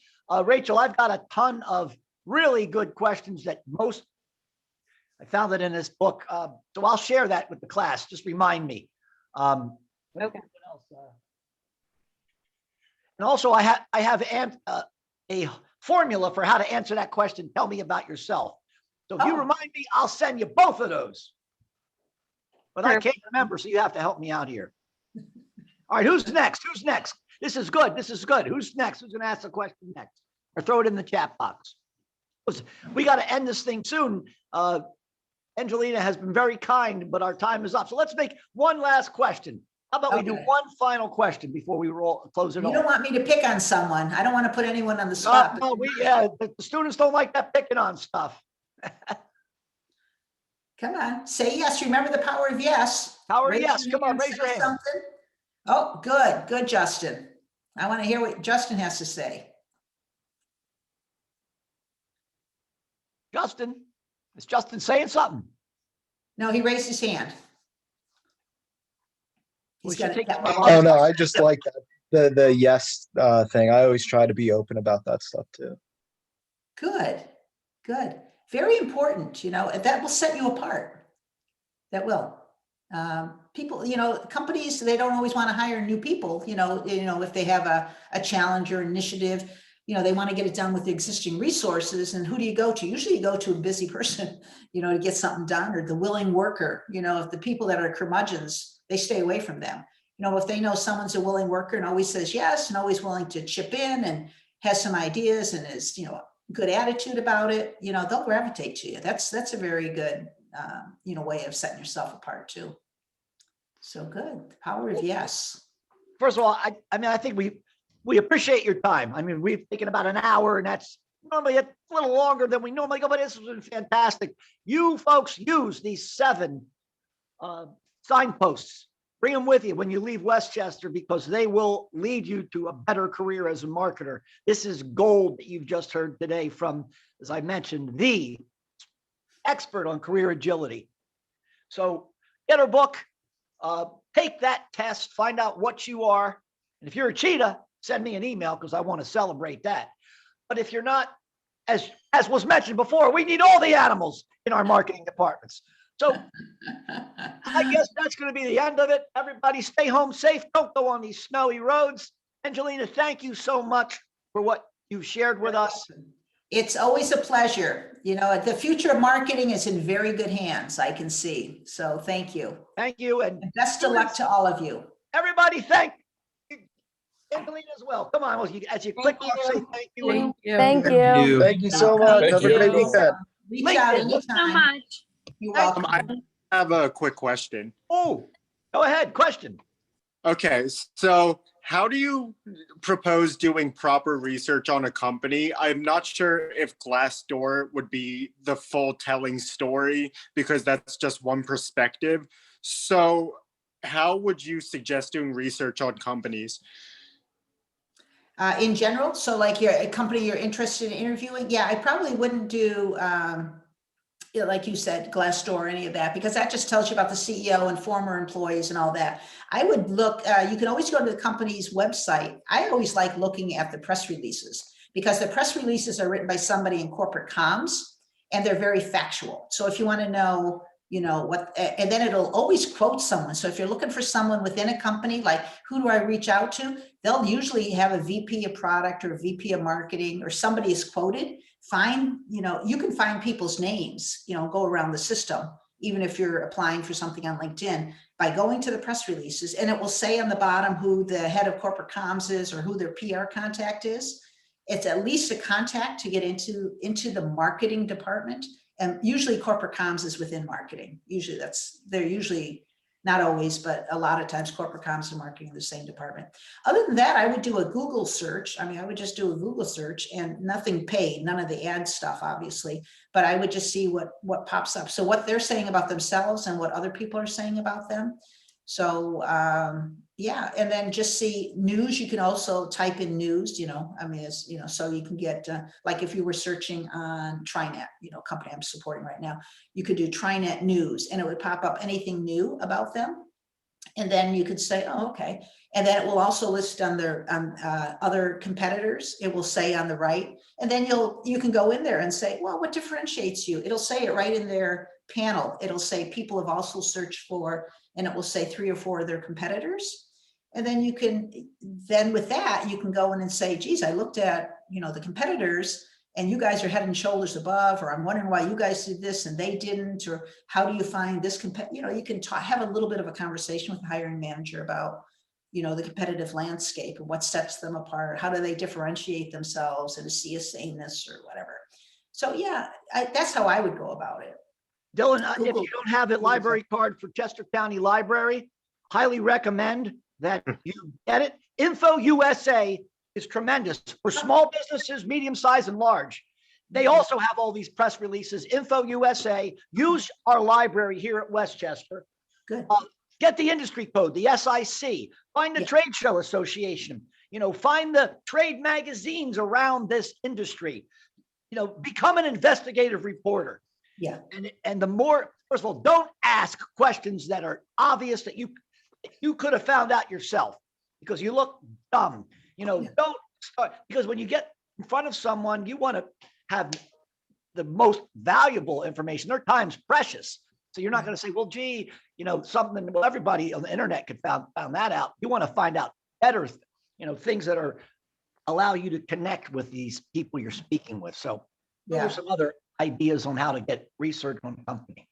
Rachel, I've got a ton of really good questions that I found it in this book. So I'll share that with the class. Just remind me. Okay. What else? And also I have a formula for how to answer that question. Tell me about yourself. So if you remind me, I'll send you both of those. But I can't remember, so you have to help me out here. All right, who's next? This is good. Who's next? Who's going to ask the question next? Or throw it in the chat box. We got to end this thing soon. Engelina has been very kind, but our time is up. So let's make one last question. How about we do one final question before we close it off? You don't want me to pick on someone. I don't want to put anyone on the spot. No, the students don't like that picking on stuff. Come on, say yes. Remember the power of yes. Power of yes. Come on, raise your hand. Something. Oh, good, Justin. I want to hear what Justin has to say. Justin, is Justin saying something? No, he raised his hand. He's got it. Oh no, I just like that the yes thing. I always try to be open about that stuff too. Good. Very important, that will set you apart. That will. People, companies, they don't always want to hire new people, if they have a challenge or initiative, they want to get it done with the existing resources. And who do you go to? Usually you go to a busy person, to get something done, or the willing worker. If the people that are curmudgeons, they stay away from them. If they know someone's a willing worker and always says yes, and always willing to chip in and has some ideas and is, good attitude about it, they'll gravitate to you. That's a very good, way of setting yourself apart too. So good. The power of yes. First of all, I think we appreciate your time. We've taken about an hour, and that's normally a little longer than we normally go, but this has been fantastic. You folks use these 7 signposts. Bring them with you when you leave Westchester, because they will lead you to a better career as a marketer. This is gold that you've just heard today from, as I mentioned, the expert on career agility. So get her book, take that test, find out what you are. And if you're a cheetah, send me an email, because I want to celebrate that. But if you're not, as was mentioned before, we need all the animals in our marketing departments. So I guess that's going to be the end of it. Everybody stay home safe. Don't go on these snowy roads. Engelina, thank you so much for what you've shared with us. It's always a pleasure. The future of marketing is in very good hands, I can see. So thank you. Thank you. And best of luck to all of you. Everybody, thank Engelina as well. Come on, as you click off, say thank you. Thank you. Thank you so much. Have a great weekend. Reach out Thank you so anytime. much. You're welcome. I have a quick question. Oh, go ahead. Question. Okay, so how do you propose doing proper research on a company? I'm not sure if Glassdoor would be the full telling story because that's just one perspective. So how would you suggest doing research on companies? In general, so like you're a company you're interested in interviewing, yeah, I probably wouldn't do, like you said, Glassdoor or any of that, because that just tells you about the CEO and former employees and all that. I would look, you can always go to the company's website. I always like looking at the press releases because the press releases are written by somebody in corporate comms and they're very factual. So if you want to know, what, and then it'll always quote someone. So if you're looking for someone within a company, like who do I reach out to? They'll usually have a VP of product or a VP of marketing or somebody is quoted. Find, you can find people's names, go around the system, even if you're applying for something on LinkedIn by going to the press releases, and it will say on the bottom who the head of corporate comms is or who their PR contact is. It's at least a contact to get into the marketing department. And usually corporate comms is within marketing. Usually they're usually, not always, but a lot of times corporate comms and marketing are the same department. Other than that, I would do a Google search. I mean, I would just do a Google search and nothing paid, none of the ad stuff, obviously, but I would just see what pops up. So what they're saying about themselves and what other people are saying about them. So yeah, and then just see news. You can also type in news, I mean, so you can get, like if you were searching on TriNet, company I'm supporting right now, you could do TriNet news and it would pop up anything new about them. And then you could say, oh, okay. And then it will also list on their other competitors. It will say on the right, and then you can go in there and say, well, what differentiates you? It'll say it right in their panel. It'll say people have also searched for, and it will say 3 or 4 of their competitors. And then with that, you can go in and say, geez, I looked at, the competitors and you guys are head and shoulders above, or I'm wondering why you guys did this and they didn't, or how do you find this, you can have a little bit of a conversation with the hiring manager about, the competitive landscape and what sets them apart. How do they differentiate themselves in a sea of sameness or whatever? So yeah, that's how I would go about it. Dylan, if you don't have a library card for Chester County Library, highly recommend that you get it. Info USA is tremendous for small businesses, medium size and large. They also have all these press releases. Info USA, use our library here at Westchester. Good. Get the industry code, the SIC, find the trade show association, find the trade magazines around this industry, become an investigative reporter. Yeah. And the more, first of all, don't ask questions that are obvious that you could have found out yourself because you look dumb. Don't start, because when you get in front of someone, you want to have the most valuable information. Their time's precious. So you're not going to say, well, gee, something, well, everybody on the internet could found that out. You want to find out better, things that allow you to connect with these people you're speaking with. So there are some other ideas on how to get research on the company.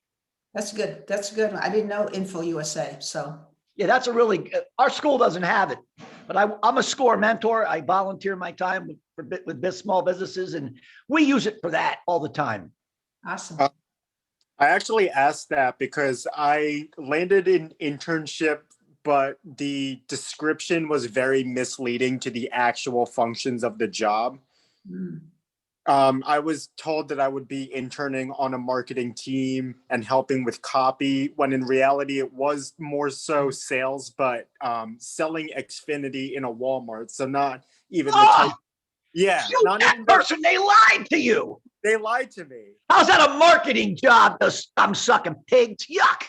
That's good. That's good. I didn't know Info USA. So yeah, that's a our school doesn't have it, but I'm a SCORE mentor. I volunteer my time with small businesses, and we use it for that all the time. Awesome. I actually asked that because I landed an internship, but the description was very misleading to the actual functions of the job. I was told that I would be interning on a marketing team and helping with copy, when in reality it was more so sales, but selling Xfinity in a Walmart. So not even the type. Yeah, not that even person. They lied to you. They lied to me. How's that a marketing job? I'm sucking pigs. Yuck.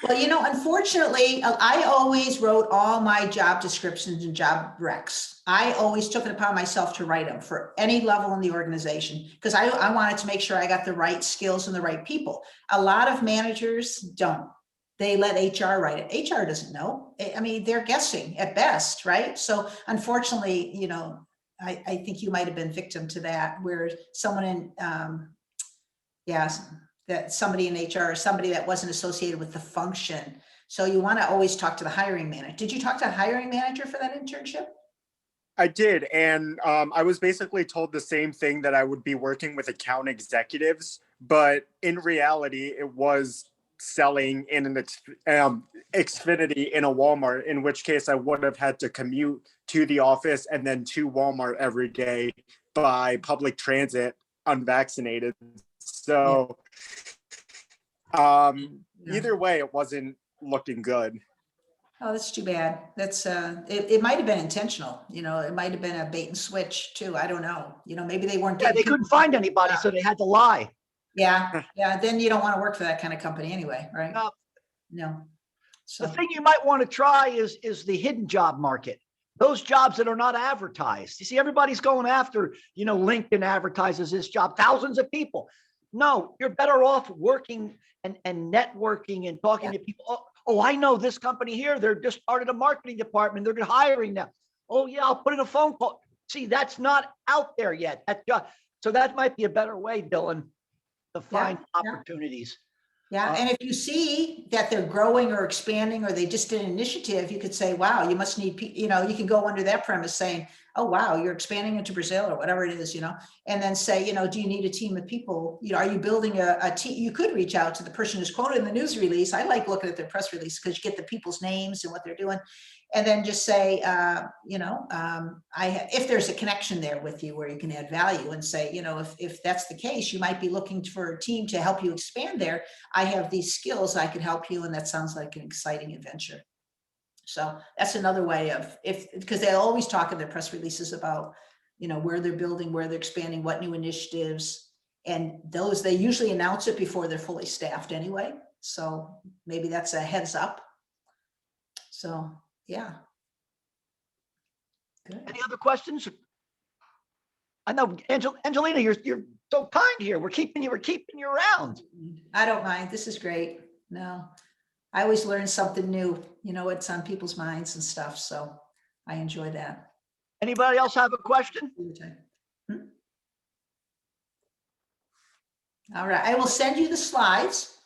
Well, unfortunately, I always wrote all my job descriptions and job recs. I always took it upon myself to write them for any level in the organization because I wanted to make sure I got the right skills and the right people. A lot of managers don't. They let HR write it. HR doesn't know. I mean, they're guessing at best, right? So unfortunately, I think you might have been victim to that, where someone in, that somebody in HR or somebody that wasn't associated with the function. So you want to always talk to the hiring manager. Did you talk to a hiring manager for that internship? I did. And I was basically told the same thing, that I would be working with account executives. But in reality, it was selling in an Xfinity in a Walmart, in which case I would have had to commute to the office and then to Walmart every day by public transit unvaccinated. So either way, it wasn't looking good. Oh, that's too bad. That's, it might have been intentional, it might have been a bait and switch too. I don't know. Maybe they weren't Yeah, getting they couldn't people- find anybody, so they had to lie. Yeah, then you don't want to work for that kind of company anyway, right? No. No. The So, thing you might want to try is the hidden job market. Those jobs that are not advertised. You see, everybody's going after, LinkedIn advertises this job, thousands of people. No, you're better off working and networking and talking to people. Oh, I know this company here. They're just started a marketing department. They're hiring now. Oh yeah, I'll put in a phone call. See, that's not out there yet. So that might be a better way, Dylan, to find opportunities. yeah. And if you see that they're growing or expanding, or they just did an initiative, you could say, wow, you must need, you can go under that premise saying, oh, wow, you're expanding into Brazil or whatever it is, and then say, do you need a team of people? Are you building a team? You could reach out to the person who's quoted in the news release. I like looking at their press release because you get the people's names and what they're doing. And then just say, if there's a connection there with you where you can add value, and say, if that's the case, you might be looking for a team to help you expand there. I have these skills, I could help you. And that sounds like an exciting adventure. So that's another way of, because they always talk in their press releases about, where they're building, where they're expanding, what new initiatives, and those, they usually announce it before they're fully staffed anyway. So maybe that's a heads up. So, yeah. Good. Any other questions? I know, Angelina, you're so kind here. We're keeping you around. I don't mind. This is great. No, I always learn something new. It's on people's minds and stuff. So I enjoy that. Anybody else have a question? All right. I will send you the slides.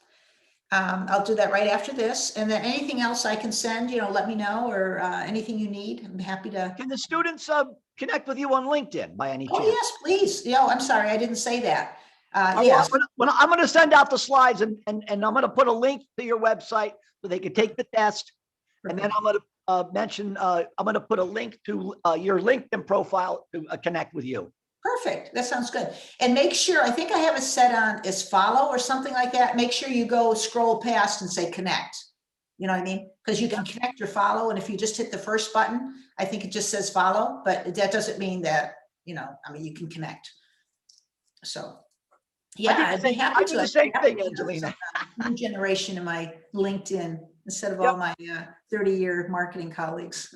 I'll do that right after this. And then anything else I can send, let me know, or anything you need. I'm happy to. Can the students connect with you on LinkedIn by any chance? Oh, yes, please. I'm sorry. I didn't say that. I'm Yes. going to send out the slides, and I'm going to put a link to your website so they can take the test. And then I'm going to mention, I'm going to put a link to your LinkedIn profile to connect with you. Perfect. That sounds good. And make sure, I think I have it set on as follow or something like that. Make sure you go scroll past and say connect. You know what I mean? Because you can connect or follow. And if you just hit the first button, I think it just says follow, but that doesn't mean that, you can connect. So, yeah, I'd be happy to. I do the same thing, Angelina. New generation in my LinkedIn instead of all my 30-year marketing colleagues.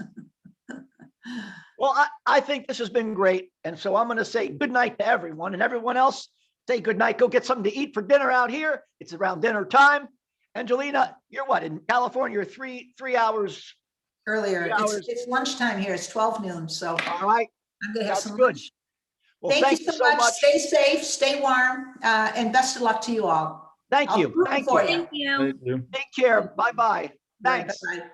Well, I think this has been great. And so I'm going to say good night to everyone, and everyone else say good night. Go get something to eat for dinner out here. It's around dinner time. Angelina, you're what, in California? You're three hours Earlier. 3 hours. It's lunchtime here. It's 12 noon. So All right. I'm going to have That's some good. lunch. Well, Thank you so much. Stay safe, stay warm, and best of luck to you all. Thank I'll you. root Thank for you. Thank you. Take care. Bye-bye. Thanks. Bye-bye.